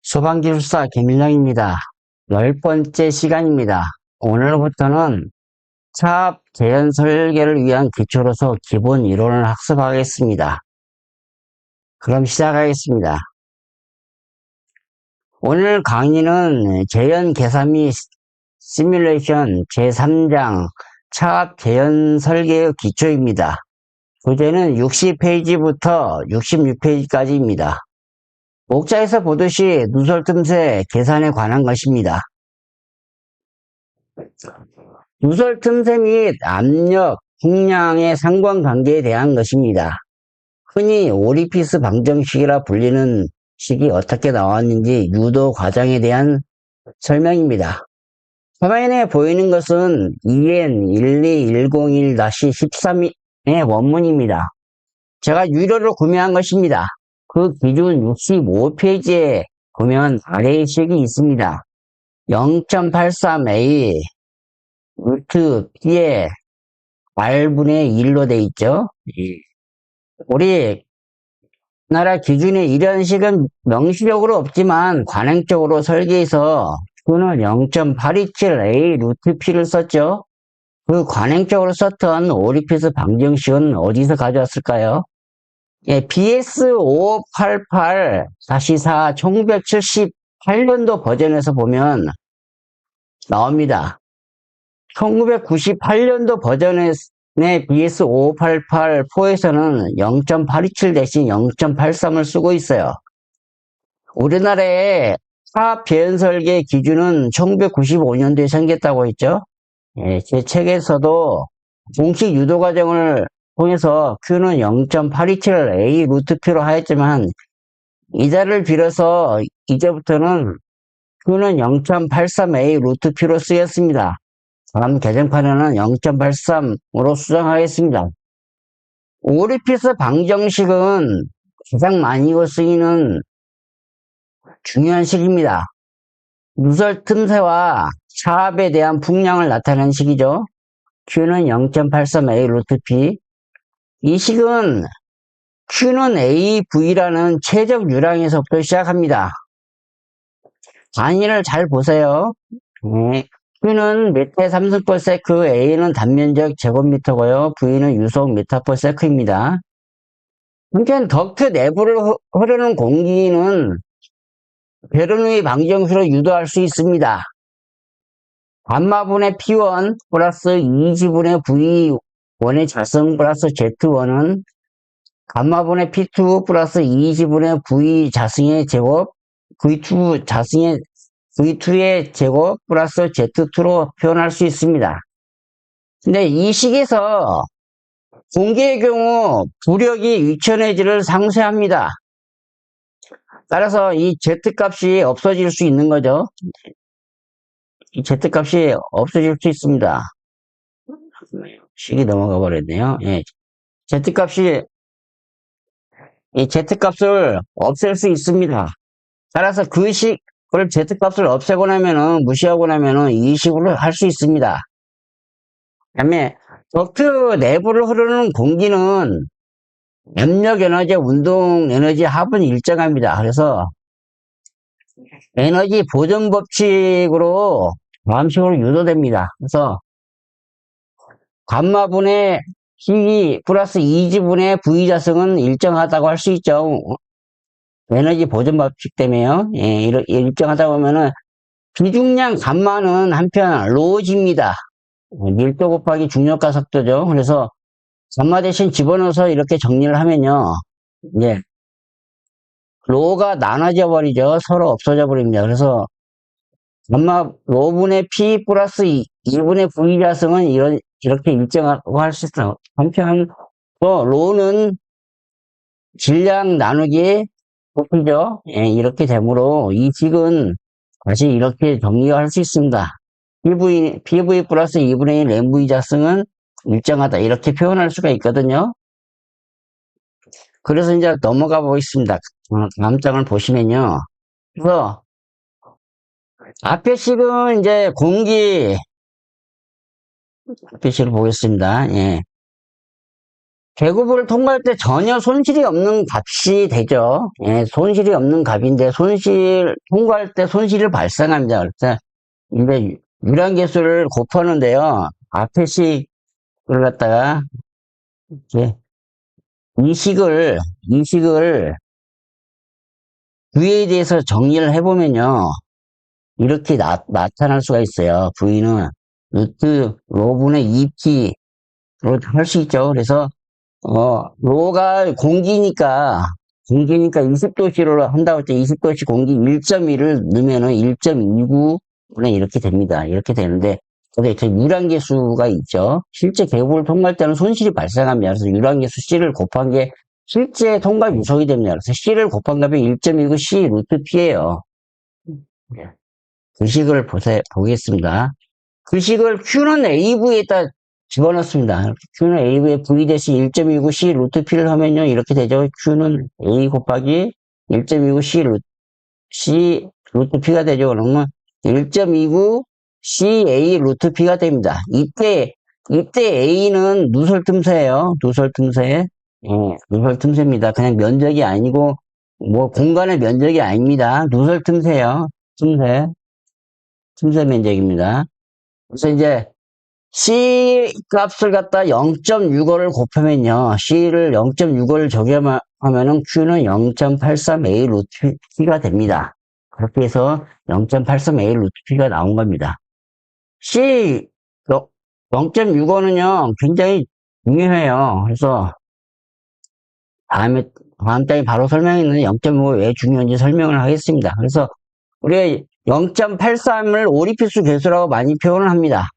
소방기술사 김일영입니다. 10번째 시간입니다. 오늘부터는 차압 재현 설계를 위한 기초로서 기본 이론을 학습하겠습니다. 그럼 시작하겠습니다. 오늘 강의는 재현 계산 및 시뮬레이션 제3장 차압 재현 설계의 기초입니다. 교재는 60페이지부터 66페이지까지입니다. 목차에서 보듯이 누설 틈새 계산에 관한 것입니다. 누설 틈새 및 압력, 풍량의 상관관계에 대한 것입니다. 흔히 오리피스 방정식이라 불리는 식이 어떻게 나왔는지 유도 과정에 대한 설명입니다. 화면에 보이는 것은 EN12101-13의 원문입니다. 제가 유료로 구매한 것입니다. 그 기준 65페이지에 보면 아래의 식이 있습니다. 0.83a 루트 p의 r분의 1로 되어 있죠. 우리나라 기준에 이런 식은 명시적으로 없지만 관행적으로 설계해서 Q는 0.827a 루트 p를 썼죠. 그 관행적으로 썼던 오리피스 방정식은 어디서 가져왔을까요? BS5588-4 1978년도 버전에서 보면 나옵니다. 1998년도 버전의 BS5588-4에서는 0.827 대신 0.83을 쓰고 있어요. 우리나라의 사업 재현 설계 기준은 1995년도에 생겼다고 했죠. 제 책에서도 공식 유도 과정을 통해서 Q는 0.827A 루트 Q로 하였지만 이 자를 빌어서 이제부터는 Q는 0.83A 루트 Q로 쓰였습니다. 다음 개정판에는 0.83으로 수정하겠습니다. 오리피스 방정식은 가장 많이 쓰이는 중요한 식입니다. 누설 틈새와 차압에 대한 풍량을 나타내는 식이죠. Q는 0.83A 루트 P. 이 식은 Q는 AV라는 최적 유량에서부터 시작합니다. 단위를 잘 보세요. Q는 미터 3승/세크, A는 단면적 제곱미터고요. V는 유속 미터/세크입니다. 한편 덕트 내부를 흐르는 공기는 베르누이 방정식으로 유도할 수 있습니다. 감마분의 P1 플러스 2지분의 V1의 자승 플러스 Z1은 감마분의 P2 플러스 2지분의 V 자승의 제곱, V2의 제곱 플러스 Z2로 표현할 수 있습니다. 근데 이 식에서 공기의 경우 부력이 위천에지를 상쇄합니다. 따라서 이 Z값이 없어질 수 있는 거죠. 이 Z값이 없어질 수 있습니다. 식이 넘어가 버렸네요. 이 Z값을 없앨 수 있습니다. 따라서 그 식을 Z값을 없애고 나면은, 무시하고 나면은 이 식으로 할 수 있습니다. 그 다음에 덕트 내부를 흐르는 공기는 압력 에너지, 운동 에너지 합은 일정합니다. 그래서 에너지 보존 법칙으로 다음 식으로 유도됩니다. 그래서 감마분의 P 플러스 2지분의 V 자승은 일정하다고 할 수 있죠. 에너지 보존 법칙 때문에요. 일정하다 보면은 비중량 감마는 한편 로우지입니다. 밀도 곱하기 중력가 속도죠. 그래서 감마 대신 집어넣어서 이렇게 정리를 하면요. 로가 나눠져 버리죠. 서로 없어져 버립니다. 그래서 감마 로분의 P 플러스 2분의 V 자승은 이렇게 일정하고 할 수 있어요. 한편 또 로는 질량 나누기 부피죠. 이렇게 되므로 이 식은 다시 이렇게 정리할 수 있습니다. PV 플러스 2분의 1 MV 자승은 일정하다. 이렇게 표현할 수가 있거든요. 그래서 이제 넘어가 보겠습니다. 다음 장을 보시면요. 그래서 앞에 식은 이제 앞에 식을 보겠습니다. 계급을 통과할 때 전혀 손실이 없는 값이 되죠. 예, 손실이 없는 값인데 통과할 때 손실이 발생합니다. 그래서 이제 유량계수를 곱하는데요. 앞에 식을 갖다가 이렇게 이 식을 V에 대해서 정리를 해보면요. 이렇게 나타날 수가 있어요. V는 루트 로분의 2P로 할 수 있죠. 그래서 로가 공기니까 20도씨로 한다고 할 때 20도씨 공기 1.1을 넣으면은 1.29분의 이렇게 됩니다. 이렇게 되는데, 거기에 유량계수가 있죠. 실제 계급을 통과할 때는 손실이 발생합니다. 그래서 유량계수 C를 곱한 게 실제 통과 유속이 됩니다. 그래서 C를 곱한 값이 1.29 C 루트 P예요. 그 식을 보겠습니다. 그 식을 Q는 AV에다 집어넣습니다. Q는 AV에 V 대신 1.29 C 루트 P를 하면요. 이렇게 되죠. Q는 A 곱하기 1.29 C 루트 P가 되죠. 그러면 1.29 CA 루트 P가 됩니다. 이때 A는 누설틈새예요. 누설틈새. 누설틈새입니다. 그냥 면적이 아니고 뭐 공간의 면적이 아닙니다. 누설틈새예요. 틈새 면적입니다. 그래서 이제 C 값을 갖다 0.65를 곱하면요. C를 0.65를 적용하면은 Q는 0.83A 루트 P가 됩니다. 그렇게 해서 0.83A 루트 P가 나온 겁니다. C 0.65는요, 굉장히 중요해요. 그래서 다음 장에 바로 설명했는데 0.5 왜 중요한지 설명을 하겠습니다. 그래서 우리가 0.83을 오리필수 계수라고 많이 표현을 합니다.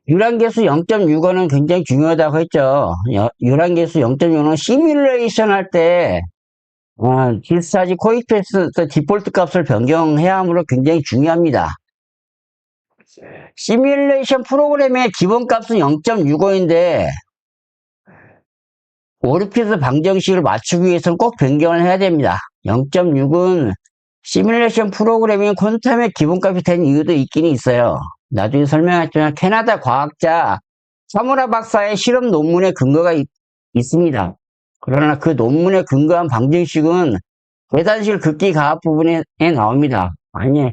유량계수 0.65는 굉장히 중요하다고 했죠. 유량계수 0.65는 시뮬레이션 할 때, 디스차지 코에피시언트 디폴트 값을 변경해야 하므로 굉장히 중요합니다. 시뮬레이션 프로그램의 기본값은 0.65인데, 오리피스 방정식을 맞추기 위해서는 꼭 변경을 해야 됩니다. 0.6은 시뮬레이션 프로그래밍 퀀텀의 기본값이 된 이유도 있긴 있어요. 나중에 설명했지만 캐나다 과학자 사무라 박사의 실험 논문에 근거가 있습니다. 그러나 그 논문에 근거한 방정식은 계산식 극기 가압 부분에 나옵니다. 아니,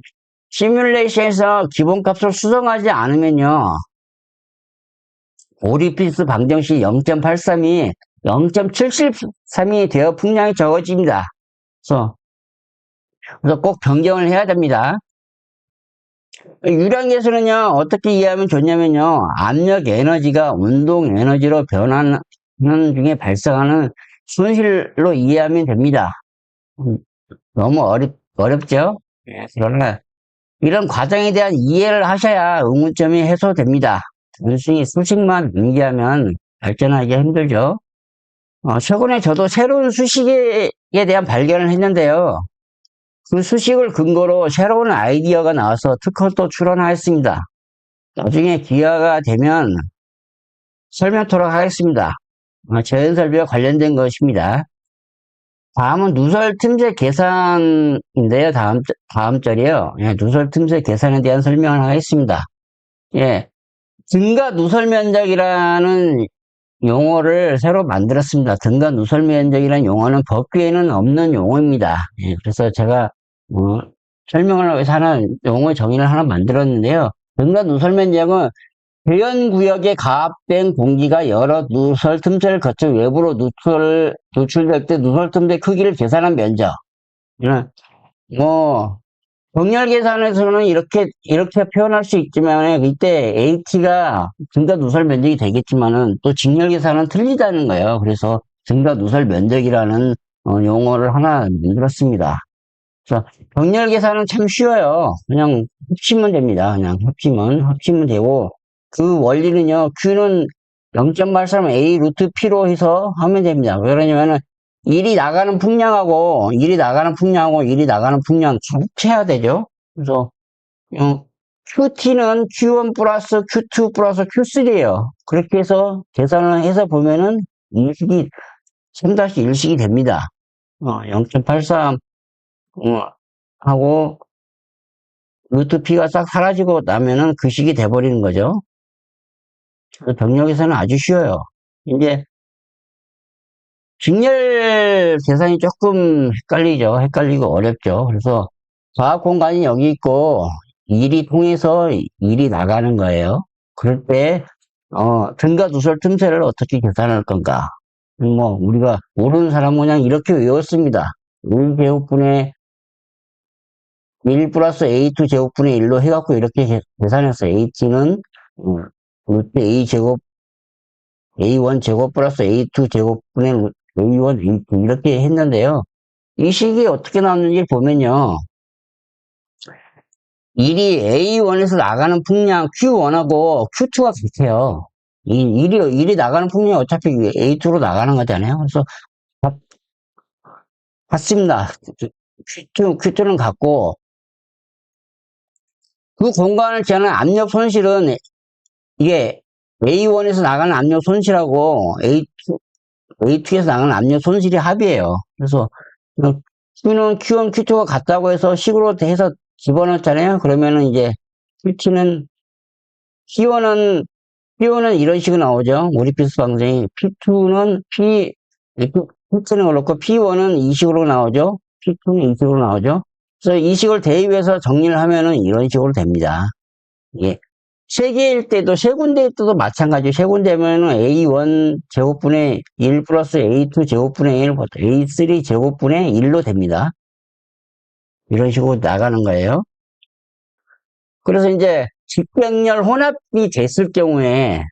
시뮬레이션에서 기본값을 수정하지 않으면요. 오리피스 방정식 0.83이 0.73이 되어 풍량이 적어집니다. 그래서 꼭 변경을 해야 됩니다. 유량계수는요, 어떻게 이해하면 좋냐면요, 압력 에너지가 운동 에너지로 변하는 중에 발생하는 손실로 이해하면 됩니다. 너무 어렵죠? 그러나 이런 과정에 대한 이해를 하셔야 의문점이 해소됩니다. 단순히 수식만 암기하면 발전하기 힘들죠. 최근에 저도 새로운 수식에 대한 발견을 했는데요. 그 수식을 근거로 새로운 아이디어가 나와서 특허도 출원하였습니다. 나중에 기회가 되면 설명토록 하겠습니다. 재현설비와 관련된 것입니다. 다음은 누설 틈새 계산인데요. 다음 절이요. 누설 틈새 계산에 대한 설명을 하겠습니다. 증가 누설 면적이라는 용어를 새로 만들었습니다. 증가 누설 면적이라는 용어는 법규에는 없는 용어입니다. 그래서 제가 설명을 위해서 용어 정의를 하나 만들었는데요. 증가 누설 면적은 대연구역에 가압된 공기가 여러 누설 틈새를 거쳐 외부로 누출될 때 누설 틈새 크기를 계산한 면적. 정렬 계산에서는 이렇게 표현할 수 있지만, 이때 AT가 증가 누설 면적이 되겠지만은, 또 직렬 계산은 틀리다는 거예요. 그래서 증가 누설 면적이라는 용어를 하나 만들었습니다. 그래서 병렬 계산은 참 쉬워요. 그냥 합치면 됩니다. 그냥 합치면 되고, 그 원리는요, Q는 0.83 A 루트 P로 해서 하면 됩니다. 왜 그러냐면은, 일이 나가는 풍량하고 일이 나가는 풍량 합쳐야 되죠. 그래서 QT는 Q1 플러스 Q2 플러스 Q3예요. 그렇게 해서 계산을 해서 보면은 일식이 3-1식이 됩니다. 0.83 하고 루트 P가 싹 사라지고 나면은 그 식이 돼버리는 거죠. 병력에서는 아주 쉬워요. 이제 직렬 계산이 조금 헷갈리죠. 헷갈리고 어렵죠. 그래서 과학 공간이 여기 있고 일이 통해서 일이 나가는 거예요. 그럴 때 등가 누설 틈새를 어떻게 계산할 건가? 뭐 우리가 모르는 사람 그냥 이렇게 외웠습니다. 1제곱분의 1 플러스 A2 제곱분의 1로 해갖고 이렇게 계산했어요. AT는 루트 A제곱 A1 제곱 플러스 A2 제곱분의 A1, A2 이렇게 했는데요. 이 식이 어떻게 나왔는지 보면요. 일이 A1에서 나가는 풍량 Q1하고 Q2가 같아요. 일이 나가는 풍량이 어차피 A2로 나가는 거잖아요. 그래서 같습니다. Q2는 같고, 그 공간을 제하는 압력 손실은 이게 A1에서 나가는 압력 손실하고 A2에서 나가는 압력 손실이 합이에요. 그래서 Q는 Q1, Q2가 같다고 해서 식으로 해서 집어넣었잖아요. 그러면은 이제 P1은 이런 식으로 나오죠. 모리피스 방정이. P2는 P는 그렇고 P1은 이 식으로 나오죠. P2는 이 식으로 나오죠. 그래서 이 식을 대입해서 정리를 하면은 이런 식으로 됩니다. 예. 세 개일 때도, 세 군데일 때도 마찬가지로 세 군데면은 A1 제곱분의 1 플러스 A2 제곱분의 1, A3 제곱분의 1로 됩니다. 이런 식으로 나가는 거예요. 그래서 이제 직병렬 혼합이 됐을 경우는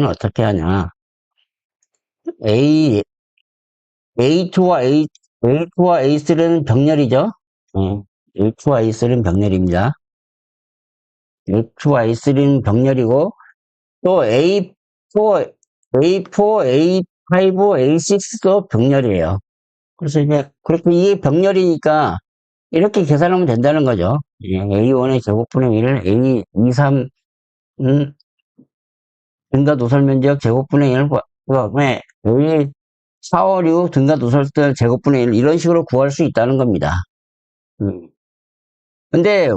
어떻게 하냐. A2와 A3는 병렬이죠. A2와 A3는 병렬입니다. A2와 A3는 병렬이고, 또 A4, A5, A6도 병렬이에요. 그래서 이제, 그렇게 이게 병렬이니까, 이렇게 계산하면 된다는 거죠. A1의 제곱분의 1, A2, 3, 등가 누설 면적 제곱분의 1, 그다음에 A4, 5, 6 등가 누설들 제곱분의 1, 이런 식으로 구할 수 있다는 겁니다. 근데,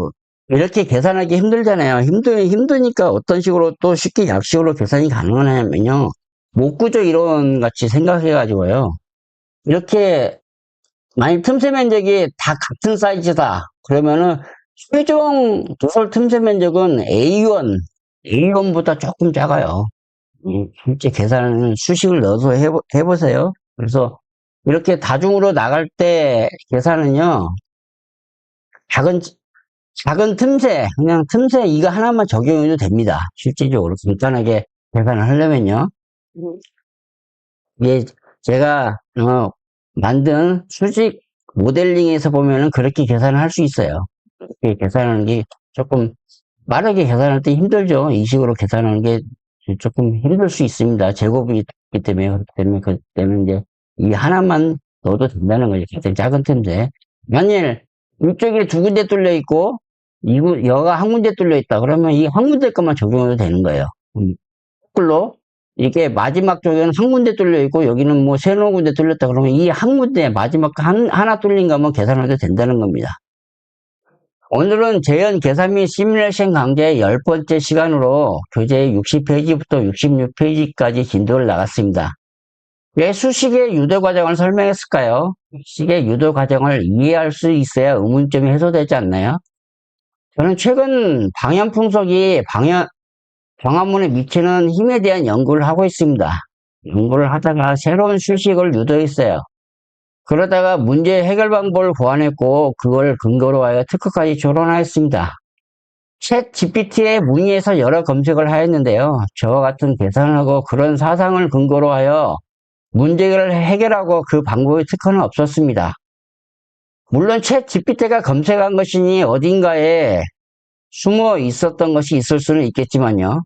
이렇게 계산하기 힘들잖아요. 힘드니까 어떤 식으로 또 쉽게 약식으로 계산이 가능하냐면요. 목구조 이론 같이 생각해가지고요. 이렇게, 만약 틈새 면적이 다 같은 사이즈다. 그러면은, 최종 누설 틈새 면적은 A1보다 조금 작아요. 실제 계산은 수식을 넣어서 해보세요. 그래서, 이렇게 다중으로 나갈 때 계산은요, 작은 틈새, 그냥 틈새 이거 하나만 적용해도 됩니다. 실질적으로 간단하게 계산을 하려면요. 이게 제가 만든 수직 모델링에서 보면은 그렇게 계산을 할 수 있어요. 이렇게 계산하는 게 조금 빠르게 계산할 때 힘들죠. 이 식으로 계산하는 게 조금 힘들 수 있습니다. 제곱이기 때문에 그렇기 때문에 이제 이 하나만 넣어도 된다는 거죠. 가장 작은 틈새. 만일 이쪽에 두 군데 뚫려 있고 여가 한 군데 뚫려 있다. 그러면 이 한 군데 것만 적용해도 되는 거예요. 거꾸로 이게 마지막 쪽에는 한 군데 뚫려 있고 여기는 뭐 세네 군데 뚫렸다. 그러면 이 한 군데 마지막 하나 뚫린 거면 계산해도 된다는 겁니다. 오늘은 재현 계산 및 시뮬레이션 강좌의 10번째 시간으로 교재 60페이지부터 66페이지까지 진도를 나갔습니다. 왜 수식의 유도 과정을 설명했을까요? 수식의 유도 과정을 이해할 수 있어야 의문점이 해소되지 않나요? 저는 최근 방향풍속이 광화문에 미치는 힘에 대한 연구를 하고 있습니다. 연구를 하다가 새로운 수식을 유도했어요. 그러다가 문제 해결 방법을 고안했고 그걸 근거로 하여 특허까지 조론하였습니다. 챗 GPT에 문의해서 여러 검색을 하였는데요. 저와 같은 계산하고 그런 사상을 근거로 하여 문제를 해결하고 그 방법의 특허는 없었습니다. 물론 챗 GPT가 검색한 것이니 어딘가에 숨어 있었던 것이 있을 수는 있겠지만요.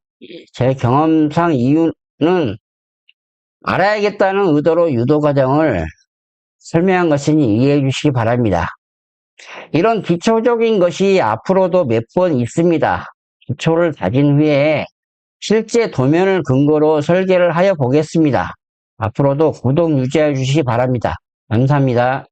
제 경험상 이유는 알아야겠다는 의도로 유도 과정을 설명한 것이니 이해해 주시기 바랍니다. 이런 기초적인 것이 앞으로도 몇 번 있습니다. 기초를 다진 후에 실제 도면을 근거로 설계를 하여 보겠습니다. 앞으로도 구독 유지해 주시기 바랍니다. 감사합니다.